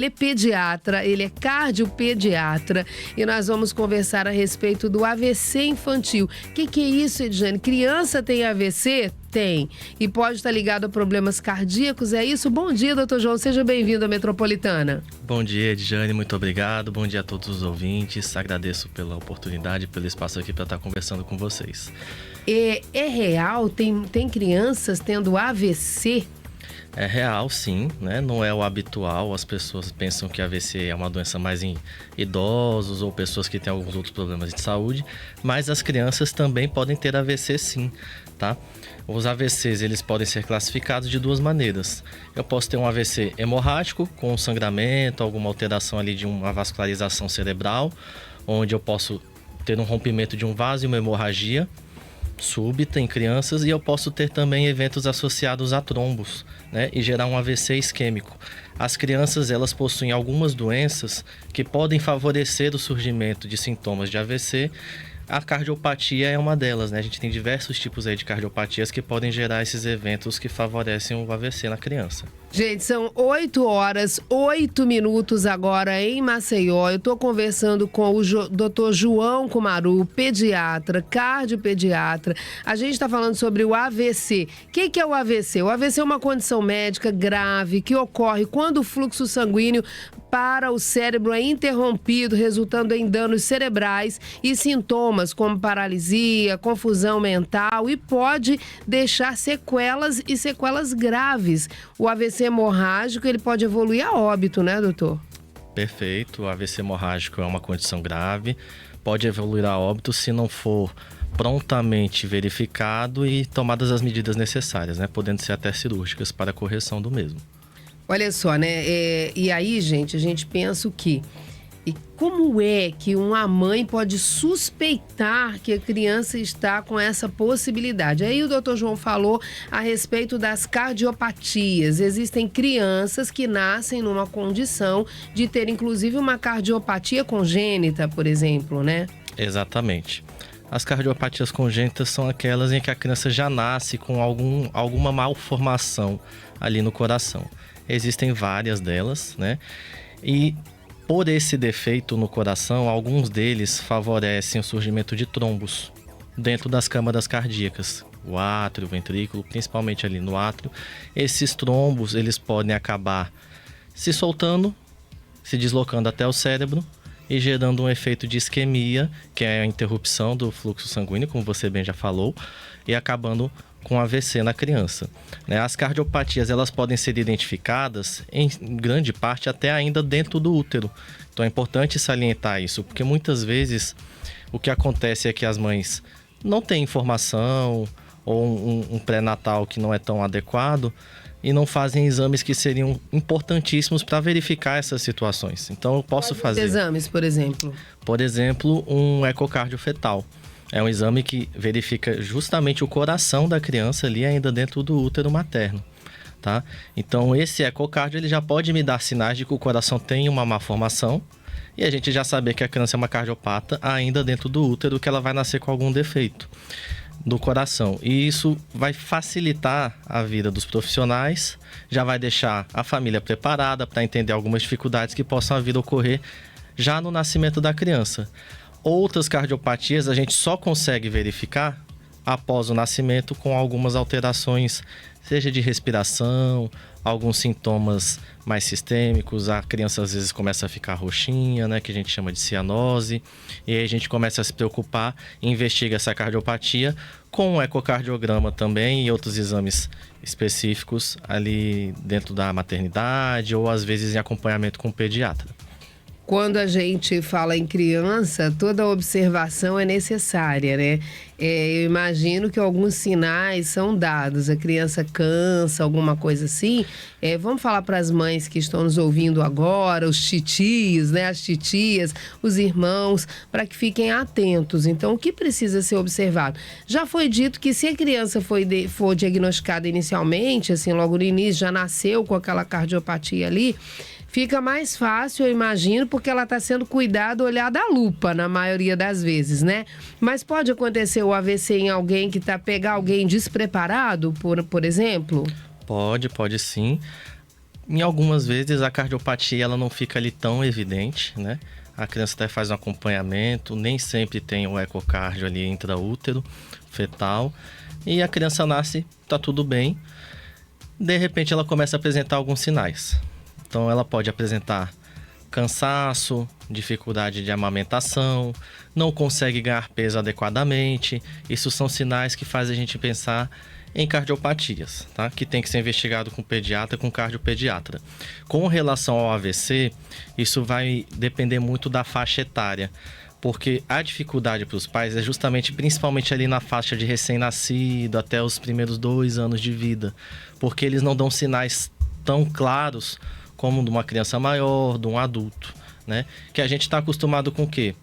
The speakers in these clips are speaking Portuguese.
Ele é pediatra, ele é cardiopediatra e nós vamos conversar a respeito do AVC infantil. O que é isso, Edjane? Criança tem AVC? Tem. E pode estar ligado a problemas cardíacos, é isso? Bom dia, doutor João. Seja bem-vindo à Metropolitana. Bom dia, Edjane. Muito obrigado. Bom dia a todos os ouvintes. Agradeço pela oportunidade, pelo espaço aqui para estar conversando com vocês. É real? Tem crianças tendo AVC? É real, sim, né? Não é o habitual. As pessoas pensam que AVC é uma doença mais em idosos ou pessoas que têm alguns outros problemas de saúde, mas as crianças também podem ter AVC, sim, tá? Os AVCs, eles podem ser classificados de duas maneiras. Eu posso ter um AVC hemorrágico, com sangramento, alguma alteração ali de uma vascularização cerebral, onde eu posso ter um rompimento de um vaso e uma hemorragia súbita em crianças, e eu posso ter também eventos associados a trombos, né, e gerar um AVC isquêmico. As crianças, elas possuem algumas doenças que podem favorecer o surgimento de sintomas de AVC. A cardiopatia é uma delas, né? A gente tem diversos tipos aí de cardiopatias que podem gerar esses eventos que favorecem o AVC na criança. Gente, são 8 horas, 8 minutos agora em Maceió. Eu estou conversando com o Dr. João Kumaru, pediatra, cardiopediatra. A gente está falando sobre o AVC. O que é o AVC? O AVC é uma condição médica grave que ocorre quando o fluxo sanguíneo para o cérebro é interrompido, resultando em danos cerebrais e sintomas como paralisia, confusão mental, e pode deixar sequelas e sequelas graves. O AVC hemorrágico, ele pode evoluir a óbito, né, doutor? Perfeito. O AVC hemorrágico é uma condição grave, pode evoluir a óbito se não for prontamente verificado e tomadas as medidas necessárias, né, podendo ser até cirúrgicas para a correção do mesmo. Olha só, né? E aí, gente, a gente pensa o quê? E como é que uma mãe pode suspeitar que a criança está com essa possibilidade? Aí o doutor João falou a respeito das cardiopatias. Existem crianças que nascem numa condição de ter, inclusive, uma cardiopatia congênita, por exemplo, né? Exatamente. As cardiopatias congênitas são aquelas em que a criança já nasce com alguma malformação ali no coração. Existem várias delas, né? E por esse defeito no coração, alguns deles favorecem o surgimento de trombos dentro das câmaras cardíacas, o átrio, o ventrículo, principalmente ali no átrio. Esses trombos, eles podem acabar se soltando, se deslocando até o cérebro e gerando um efeito de isquemia, que é a interrupção do fluxo sanguíneo, como você bem já falou, e acabando com AVC na criança. As cardiopatias, elas podem ser identificadas em grande parte até ainda dentro do útero. Então é importante salientar isso, porque muitas vezes o que acontece é que as mães não têm informação ou um pré-natal que não é tão adequado e não fazem exames que seriam importantíssimos para verificar essas situações. Então eu posso fazer exames, por exemplo? Por exemplo, um ecocardio fetal. É um exame que verifica justamente o coração da criança ali ainda dentro do útero materno, tá? Então esse ecocardio, ele já pode me dar sinais de que o coração tem uma malformação e a gente já saber que a criança é uma cardiopata ainda dentro do útero, que ela vai nascer com algum defeito do coração. E isso vai facilitar a vida dos profissionais, já vai deixar a família preparada para entender algumas dificuldades que possam vir a ocorrer já no nascimento da criança. Outras cardiopatias a gente só consegue verificar após o nascimento com algumas alterações, seja de respiração, alguns sintomas mais sistêmicos. A criança às vezes começa a ficar roxinha, né, que a gente chama de cianose, e aí a gente começa a se preocupar e investiga essa cardiopatia com um ecocardiograma também e outros exames específicos ali dentro da maternidade ou às vezes em acompanhamento com o pediatra. Quando a gente fala em criança, toda observação é necessária, né? Eu imagino que alguns sinais são dados. A criança cansa, alguma coisa assim. Vamos falar para as mães que estão nos ouvindo agora, os titios, né? As titias, os irmãos, para que fiquem atentos. Então, o que precisa ser observado? Já foi dito que se a criança for diagnosticada inicialmente, assim, logo no início, já nasceu com aquela cardiopatia ali, fica mais fácil, eu imagino, porque ela está sendo cuidada, olhada à lupa, na maioria das vezes, né? Mas pode acontecer o AVC em alguém que pegar alguém despreparado, por exemplo? Pode sim. Em algumas vezes a cardiopatia ela não fica ali tão evidente, né? A criança até faz um acompanhamento, nem sempre tem o ecocardio ali intraútero, fetal, e a criança nasce, tá tudo bem. De repente ela começa a apresentar alguns sinais. Então ela pode apresentar cansaço, dificuldade de amamentação, não consegue ganhar peso adequadamente. Isso são sinais que fazem a gente pensar em cardiopatias, tá? Que tem que ser investigado com pediatra, com cardiopediatra. Com relação ao AVC, isso vai depender muito da faixa etária, porque a dificuldade para os pais é justamente, principalmente ali na faixa de recém-nascido, até os primeiros 2 anos de vida, porque eles não dão sinais tão claros como de uma criança maior, de um adulto, né? Que a gente está acostumado com o quê?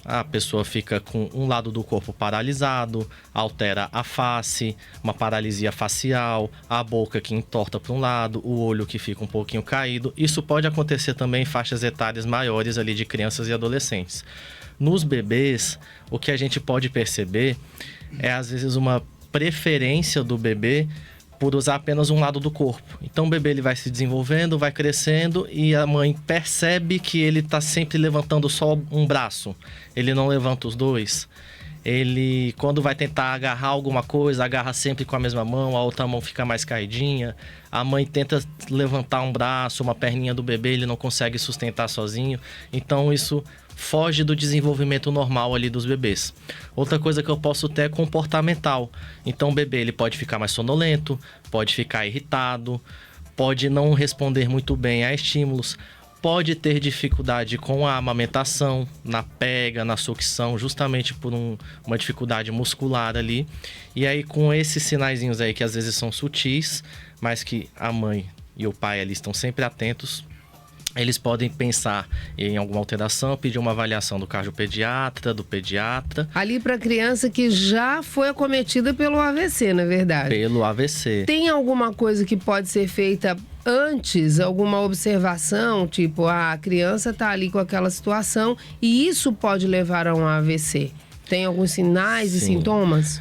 A pessoa fica com um lado do corpo paralisado, altera a face, uma paralisia facial, a boca que entorta para um lado, o olho que fica um pouquinho caído. Isso pode acontecer também em faixas etárias maiores ali de crianças e adolescentes. Nos bebês, o que a gente pode perceber é às vezes uma preferência do bebê por usar apenas um lado do corpo. Então o bebê ele vai se desenvolvendo, vai crescendo e a mãe percebe que ele está sempre levantando só um braço. Ele não levanta os dois. Ele, quando vai tentar agarrar alguma coisa, agarra sempre com a mesma mão, a outra mão fica mais caidinha. A mãe tenta levantar um braço, uma perninha do bebê, ele não consegue sustentar sozinho. Então isso foge do desenvolvimento normal ali dos bebês. Outra coisa que eu posso ter é comportamental. Então o bebê ele pode ficar mais sonolento, pode ficar irritado, pode não responder muito bem a estímulos, pode ter dificuldade com a amamentação, na pega, na sucção, justamente por uma dificuldade muscular ali. E aí com esses sinaizinhos aí que às vezes são sutis, mas que a mãe e o pai ali estão sempre atentos, eles podem pensar em alguma alteração, pedir uma avaliação do cardiopediatra, do pediatra. Ali para a criança que já foi acometida pelo AVC, na verdade. Pelo AVC. Tem alguma coisa que pode ser feita antes, alguma observação, tipo, a criança está ali com aquela situação e isso pode levar a um AVC? Tem alguns sinais e sintomas?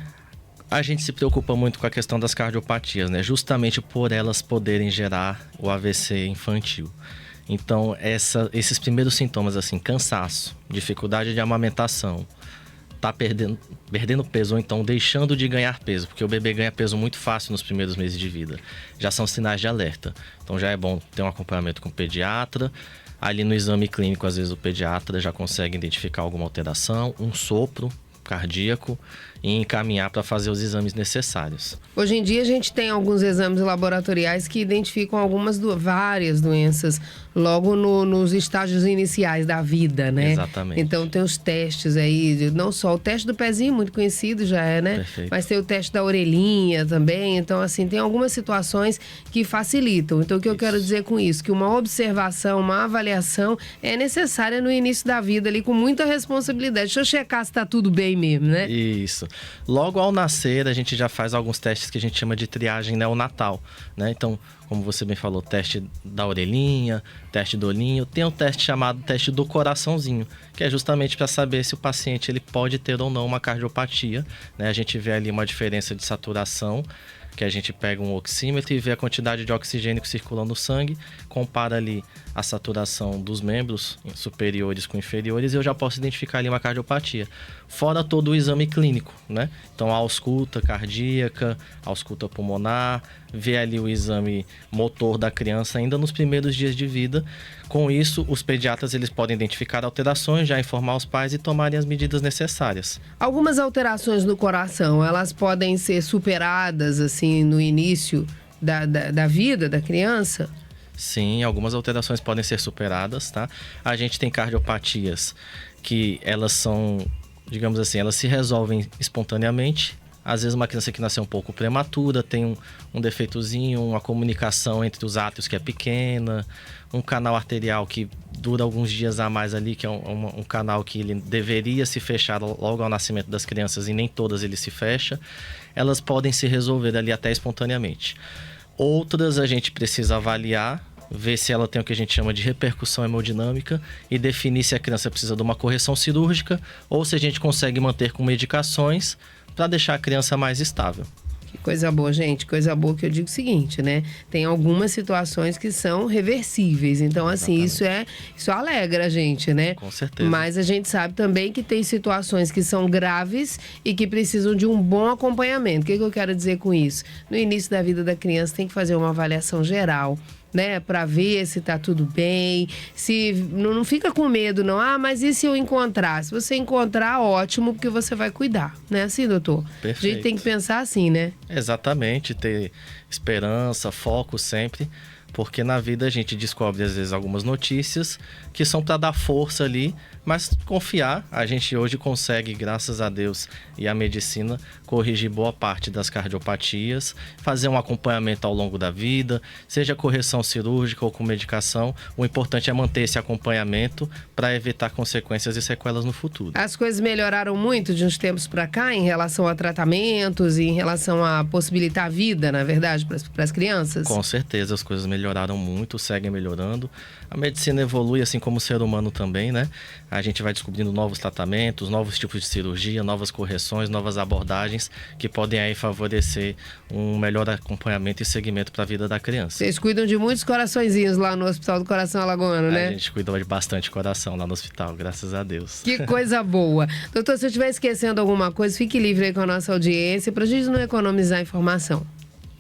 A gente se preocupa muito com a questão das cardiopatias, né? Justamente por elas poderem gerar o AVC infantil. Então, esses primeiros sintomas, assim, cansaço, dificuldade de amamentação, tá perdendo peso ou então deixando de ganhar peso, porque o bebê ganha peso muito fácil nos primeiros meses de vida, já são sinais de alerta. Então, já é bom ter um acompanhamento com o pediatra. Ali no exame clínico, às vezes o pediatra já consegue identificar alguma alteração, um sopro cardíaco e encaminhar para fazer os exames necessários. Hoje em dia a gente tem alguns exames laboratoriais que identificam várias doenças logo nos estágios iniciais da vida, né? Exatamente. Então tem os testes aí, não só o teste do pezinho, muito conhecido já é, né? Perfeito. Mas tem o teste da orelhinha também. Então, assim, tem algumas situações que facilitam. Então, o que eu quero dizer com isso? Que uma observação, uma avaliação é necessária no início da vida ali, com muita responsabilidade. Deixa eu checar se tá tudo bem mesmo, né? Isso. Logo ao nascer, a gente já faz alguns testes que a gente chama de triagem neonatal, né? Então, como você bem falou, teste da orelhinha, teste do olhinho. Tem um teste chamado teste do coraçãozinho, que é justamente para saber se o paciente ele pode ter ou não uma cardiopatia, né? A gente vê ali uma diferença de saturação, que a gente pega um oxímetro e vê a quantidade de oxigênio que circula no sangue, compara ali a saturação dos membros superiores com inferiores e eu já posso identificar ali uma cardiopatia. Fora todo o exame clínico, né? Então a ausculta cardíaca, a ausculta pulmonar, ver ali o exame motor da criança ainda nos primeiros dias de vida. Com isso, os pediatras eles podem identificar alterações, já informar os pais e tomarem as medidas necessárias. Algumas alterações no coração, elas podem ser superadas assim no início da vida da criança? Sim, algumas alterações podem ser superadas, tá? A gente tem cardiopatias que elas são, digamos assim, elas se resolvem espontaneamente. Às vezes uma criança que nasceu um pouco prematura tem um defeitozinho, uma comunicação entre os átrios que é pequena, um canal arterial que dura alguns dias a mais ali, que é um canal que ele deveria se fechar logo ao nascimento das crianças e nem todas ele se fecha. Elas podem se resolver ali até espontaneamente. Outras a gente precisa avaliar, ver se ela tem o que a gente chama de repercussão hemodinâmica e definir se a criança precisa de uma correção cirúrgica ou se a gente consegue manter com medicações para deixar a criança mais estável. Coisa boa, gente. Coisa boa que eu digo o seguinte, né? Tem algumas situações que são reversíveis. Então, assim, isso alegra a gente, né? Com certeza. Mas a gente sabe também que tem situações que são graves e que precisam de um bom acompanhamento. O que eu quero dizer com isso? No início da vida da criança tem que fazer uma avaliação geral, né, para ver se tá tudo bem, se não fica com medo não, mas e se eu encontrar? Se você encontrar, ótimo, porque você vai cuidar, né, assim, doutor? Perfeito. A gente tem que pensar assim, né? Exatamente, ter esperança, foco sempre, porque na vida a gente descobre às vezes algumas notícias que são para dar força ali, mas confiar, a gente hoje consegue, graças a Deus e à medicina, corrigir boa parte das cardiopatias, fazer um acompanhamento ao longo da vida, seja correção cirúrgica ou com medicação. O importante é manter esse acompanhamento para evitar consequências e sequelas no futuro. As coisas melhoraram muito de uns tempos para cá em relação a tratamentos e em relação a possibilitar a vida, na verdade, para as crianças? Com certeza, as coisas melhoraram muito, seguem melhorando. A medicina evolui, assim como o ser humano também, né? A gente vai descobrindo novos tratamentos, novos tipos de cirurgia, novas correções, novas abordagens que podem aí favorecer um melhor acompanhamento e seguimento para a vida da criança. Vocês cuidam de muitos coraçõezinhos lá no Hospital do Coração Alagoano, né? A gente cuida de bastante coração lá no hospital, graças a Deus. Que coisa boa. Doutor, se eu estiver esquecendo alguma coisa, fique livre aí com a nossa audiência para a gente não economizar informação.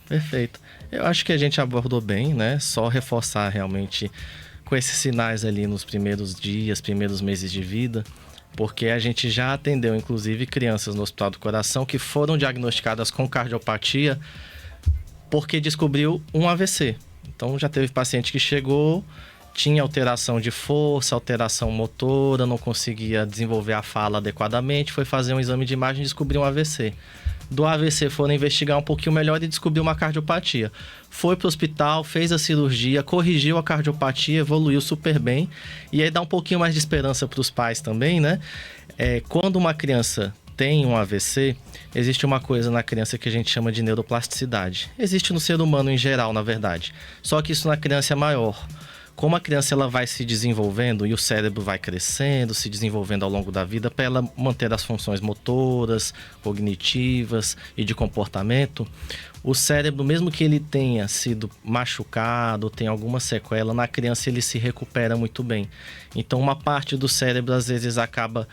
Perfeito. Eu acho que a gente abordou bem, né? Só reforçar realmente com esses sinais ali nos primeiros dias, primeiros meses de vida, porque a gente já atendeu, inclusive, crianças no Hospital do Coração que foram diagnosticadas com cardiopatia porque descobriu um AVC. Então, já teve paciente que chegou, tinha alteração de força, alteração motora, não conseguia desenvolver a fala adequadamente, foi fazer um exame de imagem e descobriu um AVC. Do AVC foram investigar um pouquinho melhor e descobriu uma cardiopatia. Foi para o hospital, fez a cirurgia, corrigiu a cardiopatia, evoluiu super bem. E aí dá um pouquinho mais de esperança para os pais também, né? Quando uma criança tem um AVC, existe uma coisa na criança que a gente chama de neuroplasticidade. Existe no ser humano em geral, na verdade. Só que isso na criança é maior. Como a criança ela vai se desenvolvendo e o cérebro vai crescendo, se desenvolvendo ao longo da vida, para ela manter as funções motoras, cognitivas e de comportamento, o cérebro, mesmo que ele tenha sido machucado, tenha alguma sequela, na criança ele se recupera muito bem. Então uma parte do cérebro às vezes acaba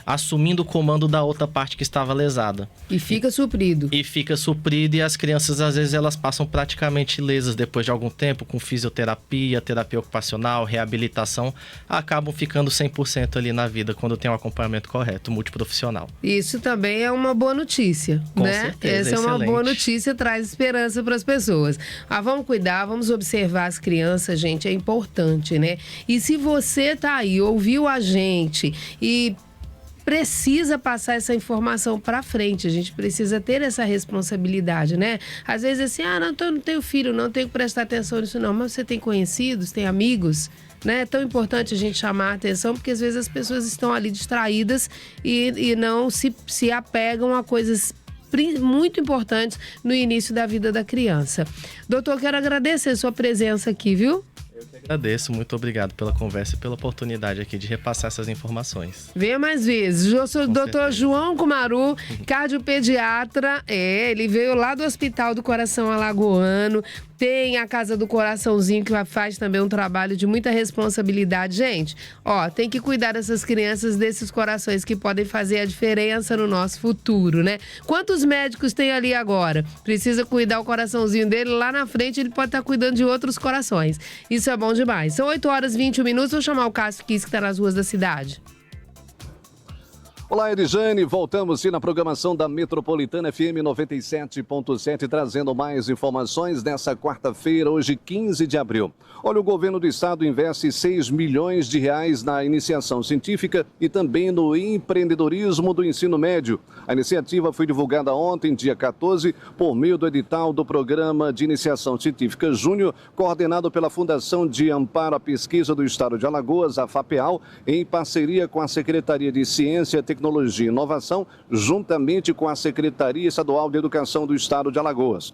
assumindo o comando da outra parte que estava lesada. E fica suprido. E as crianças, às vezes, elas passam praticamente ilesas depois de algum tempo, com fisioterapia, terapia ocupacional, reabilitação, acabam ficando 100% ali na vida, quando tem um acompanhamento correto, multiprofissional. Isso também é uma boa notícia, Com né? certeza, Essa é uma excelente. boa notícia, traz esperança para as pessoas. Vamos cuidar, vamos observar as crianças, gente, é importante, né? E se você tá aí, ouviu a gente e precisa passar essa informação para frente, a gente precisa ter essa responsabilidade, né? Às vezes assim, não tenho filho, não tenho que prestar atenção nisso não, mas você tem conhecidos, tem amigos, né? É tão importante a gente chamar a atenção, porque às vezes as pessoas estão ali distraídas e não se apegam a coisas muito importantes no início da vida da criança. Doutor, quero agradecer a sua presença aqui, viu? Eu que agradeço, muito obrigado pela conversa e pela oportunidade aqui de repassar essas informações. Venha mais vezes. Doutor certeza. João Kumaru, cardiopediatra, ele veio lá do Hospital do Coração Alagoano, tem a Casa do Coraçãozinho que faz também um trabalho de muita responsabilidade. Gente, tem que cuidar dessas crianças, desses corações que podem fazer a diferença no nosso futuro, né? Quantos médicos tem ali agora? Precisa cuidar o coraçãozinho dele, lá na frente ele pode estar cuidando de outros corações. Isso é bom demais. São 8h21. Vou chamar o Cássio Kiss, que está nas ruas da cidade. Olá, Erijane, voltamos sim na programação da Metropolitana FM 97.7, trazendo mais informações nessa quarta-feira, hoje 15 de abril. Olha, o governo do estado investe 6 milhões de reais na iniciação científica e também no empreendedorismo do ensino médio. A iniciativa foi divulgada ontem, dia 14, por meio do edital do Programa de Iniciação Científica Júnior, coordenado pela Fundação de Amparo à Pesquisa do Estado de Alagoas, a FAPEAL, em parceria com a Secretaria de Ciência, Tecnologia e Inovação, juntamente com a Secretaria Estadual de Educação do Estado de Alagoas.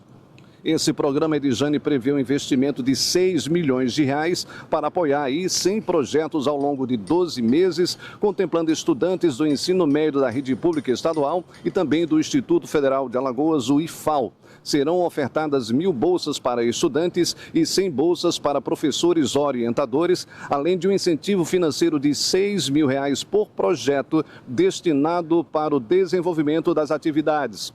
Esse programa, Edjane, prevê um investimento de 6 milhões de reais para apoiar aí 100 projetos ao longo de 12 meses, contemplando estudantes do ensino médio da rede pública estadual e também do Instituto Federal de Alagoas, o IFAL. Serão ofertadas 1.000 bolsas para estudantes e 100 bolsas para professores orientadores, além de um incentivo financeiro de 6 mil reais por projeto destinado para o desenvolvimento das atividades.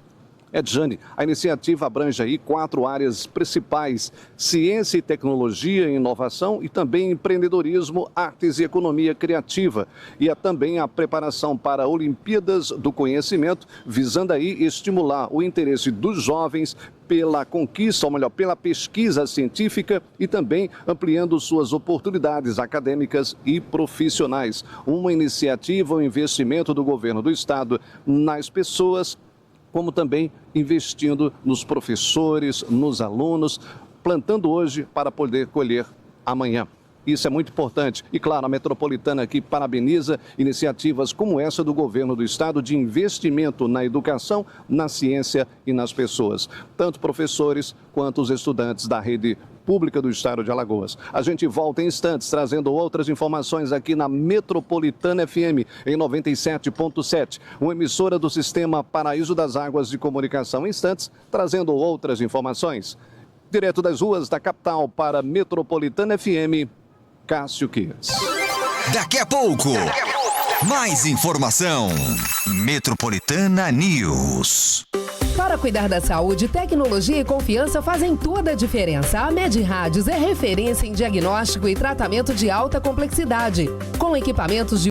Edjane, a iniciativa abrange aí 4 áreas principais: ciência e tecnologia, inovação e também empreendedorismo, artes e economia criativa. E também a preparação para Olimpíadas do Conhecimento, visando aí estimular o interesse dos jovens pela conquista, ou melhor, pela pesquisa científica e também ampliando suas oportunidades acadêmicas e profissionais. Uma iniciativa, um investimento do governo do estado nas pessoas, como também investindo nos professores, nos alunos, plantando hoje para poder colher amanhã. Isso é muito importante. E, claro, a Metropolitana aqui parabeniza iniciativas como essa do governo do estado de investimento na educação, na ciência e nas pessoas. Tanto professores quanto os estudantes da rede pública do estado de Alagoas. A gente volta em instantes trazendo outras informações aqui na Metropolitana FM em 97.7, uma emissora do Sistema Paraíso das Águas de Comunicação. Em instantes, trazendo outras informações. Direto das ruas da capital para Metropolitana FM, Cássio Kias. Daqui a pouco, mais informação. Metropolitana News. Para cuidar da saúde, tecnologia e confiança fazem toda a diferença. A MedRádios é referência em diagnóstico e tratamento de alta complexidade, com equipamentos de